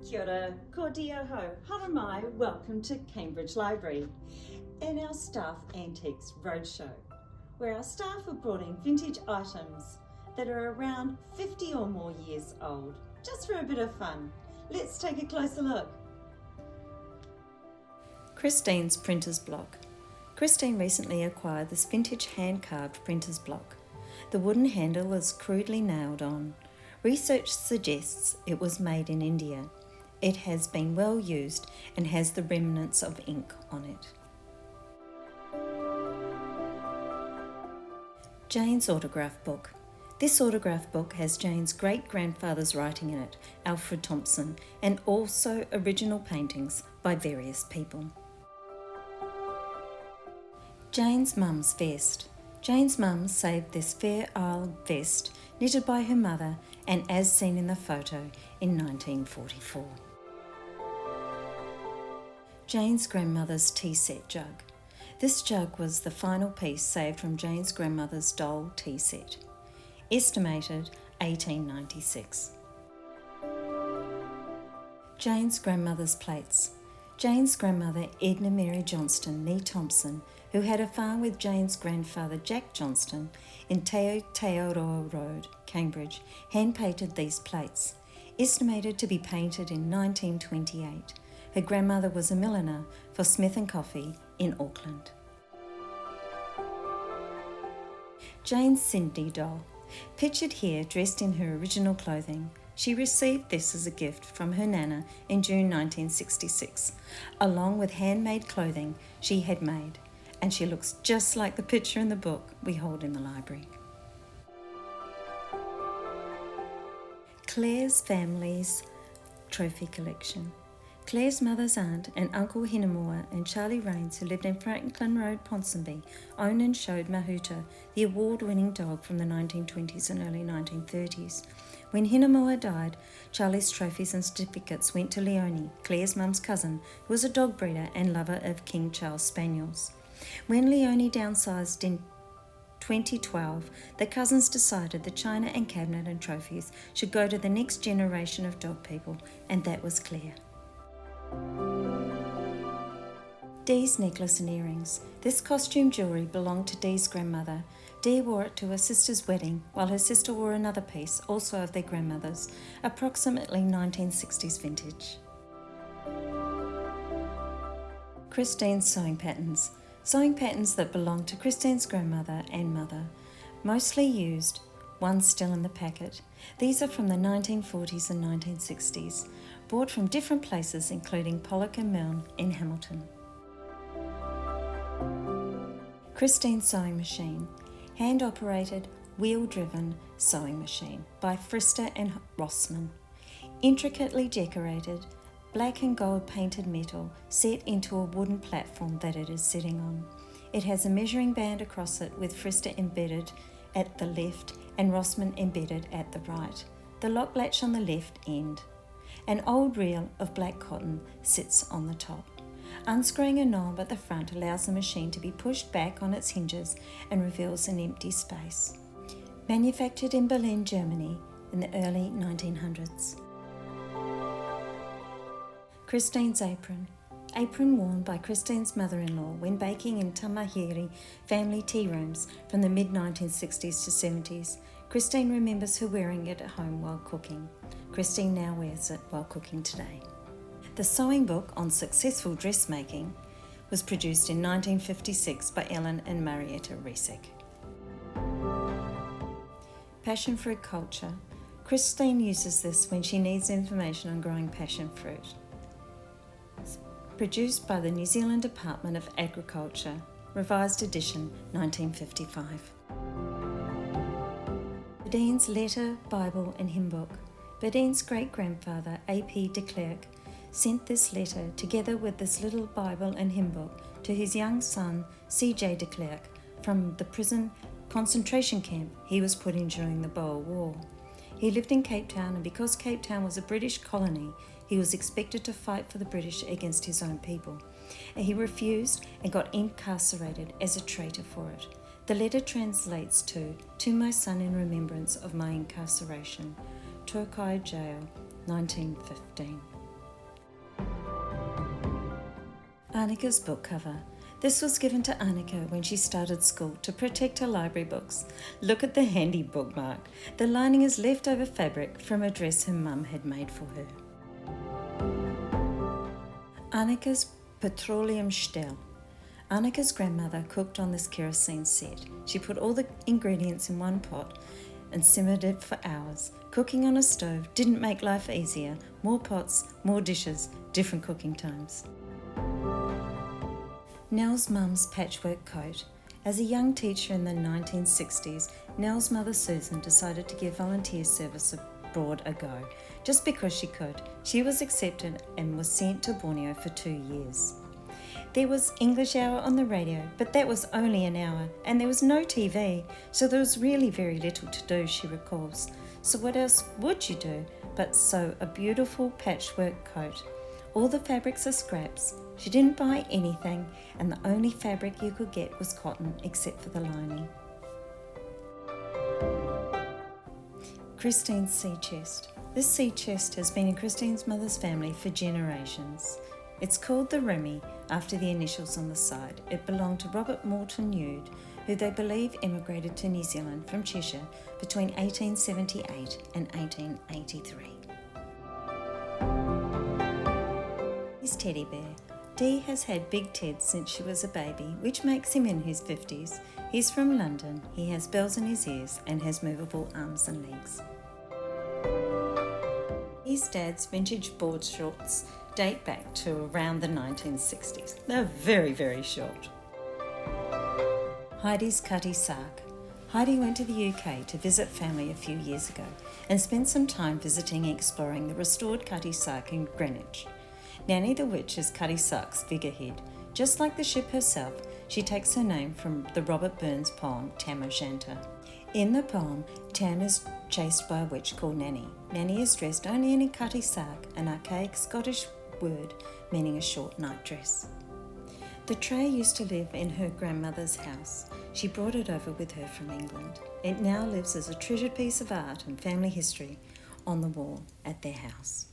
Kia ora, ko dia ho, haramai, welcome to Cambridge Library and our Staff Antiques Roadshow, where our staff have brought in vintage items that are around 50 or more years old, just for a bit of fun. Let's take a closer look. Christine's printer's block. Christine recently acquired this vintage hand-carved printer's block. The wooden handle is crudely nailed on. Research suggests it was made in India. It has been well used and has the remnants of ink on it. Jane's autograph book. This autograph book has Jane's great-grandfather's writing in it, Alfred Thompson, and also original paintings by various people. Jane's mum's vest. Jane's mum saved this Fair Isle vest knitted by her mother and as seen in the photo in 1944. Jane's grandmother's tea set jug. This jug was the final piece saved from Jane's grandmother's doll tea set. Estimated 1896. Jane's grandmother's plates. Jane's grandmother Edna Mary Johnston nee Thompson, who had a farm with Jane's grandfather Jack Johnston in Te Aotearoa Road, Cambridge, hand-painted these plates, estimated to be painted in 1928. Her grandmother was a milliner for Smith & Coffee in Auckland. Jane's Cindy doll. Pictured here dressed in her original clothing. She received this as a gift from her nana in June 1966, along with handmade clothing she had made, and she looks just like the picture in the book we hold in the library. Claire's family's trophy collection. Claire's mother's aunt and uncle Hinamua and Charlie Rains, who lived in Franklin Road, Ponsonby, owned and showed Mahuta, the award-winning dog from the 1920s and early 1930s. When Hinamua died, Charlie's trophies and certificates went to Leonie, Claire's mum's cousin, who was a dog breeder and lover of King Charles Spaniels. When Leonie downsized in 2012, the cousins decided the china and cabinet and trophies should go to the next generation of dog people, and that was Claire. Dee's necklace and earrings. This costume jewellery belonged to Dee's grandmother. Dee wore it to her sister's wedding, while her sister wore another piece, also of their grandmother's, approximately 1960s vintage. Christine's sewing patterns. Sewing patterns that belonged to Christine's grandmother and mother. Mostly used, one still in the packet. These are from the 1940s and 1960s, bought from different places including Pollock and Milne in Hamilton. Christine's sewing machine. Hand-operated, wheel-driven sewing machine by Frister and Rossman. Intricately decorated, black and gold painted metal set into a wooden platform that it is sitting on. It has a measuring band across it with Frister embedded at the left and Rossman embedded at the right. The lock latch on the left end. An old reel of black cotton sits on the top. Unscrewing a knob at the front allows the machine to be pushed back on its hinges and reveals an empty space. Manufactured in Berlin, Germany in the early 1900s. Christine's apron. Apron worn by Christine's mother-in-law when baking in Tamahiri family tea rooms from the mid-1960s to 70s. Christine remembers her wearing it at home while cooking. Christine now wears it while cooking today. The sewing book on successful dressmaking was produced in 1956 by Ellen and Marietta Resick. Passion fruit culture. Christine uses this when she needs information on growing passion fruit. Produced by the New Zealand Department of Agriculture, revised edition 1955. Badine's letter, Bible and hymn book. Badine's great-grandfather, A.P. de Klerk, sent this letter together with this little Bible and hymn book to his young son, C.J. de Klerk, from the prison concentration camp he was put in during the Boer War. He lived in Cape Town, and because Cape Town was a British colony, he was expected to fight for the British against his own people. And he refused and got incarcerated as a traitor for it. The letter translates to my son in remembrance of my incarceration, Turkai Jail, 1915. Annika's book cover. This was given to Annika when she started school to protect her library books. Look at the handy bookmark. The lining is leftover fabric from a dress her mum had made for her. Annika's petroleum stell. Annika's grandmother cooked on this kerosene set. She put all the ingredients in one pot and simmered it for hours. Cooking on a stove didn't make life easier. More pots, more dishes, different cooking times. Nell's mum's patchwork coat. As a young teacher in the 1960s, Nell's mother Susan decided to give volunteer service abroad a go. Just because she could, she was accepted and was sent to Borneo for 2 years. There was English Hour on the radio, but that was only an hour, and there was no TV, so there was really very little to do, she recalls. So what else would you do but sew a beautiful patchwork coat? All the fabrics are scraps. She didn't buy anything, and the only fabric you could get was cotton, except for the lining. Christine's sea chest. This sea chest has been in Christine's mother's family for generations. It's called the Remy, after the initials on the side. It belonged to Robert Morton Nude, who they believe emigrated to New Zealand from Cheshire between 1878 and 1883. His teddy bear. Dee has had Big Ted since she was a baby, which makes him in his 50s. He's from London, he has bells in his ears and has movable arms and legs. His dad's vintage board shorts date back to around the 1960s. They're very, very short. Heidi's cutty sark. Heidi went to the UK to visit family a few years ago and spent some time visiting and exploring the restored cutty sark in Greenwich. Nanny the Witch is Cutty Sark's figurehead. Just like the ship herself, she takes her name from the Robert Burns poem Tam O'Shanter. In the poem, Tam is chased by a witch called Nanny. Nanny is dressed only in a cutty sark, an archaic Scottish word meaning a short nightdress. The tray used to live in her grandmother's house. She brought it over with her from England. It now lives as a treasured piece of art and family history on the wall at their house.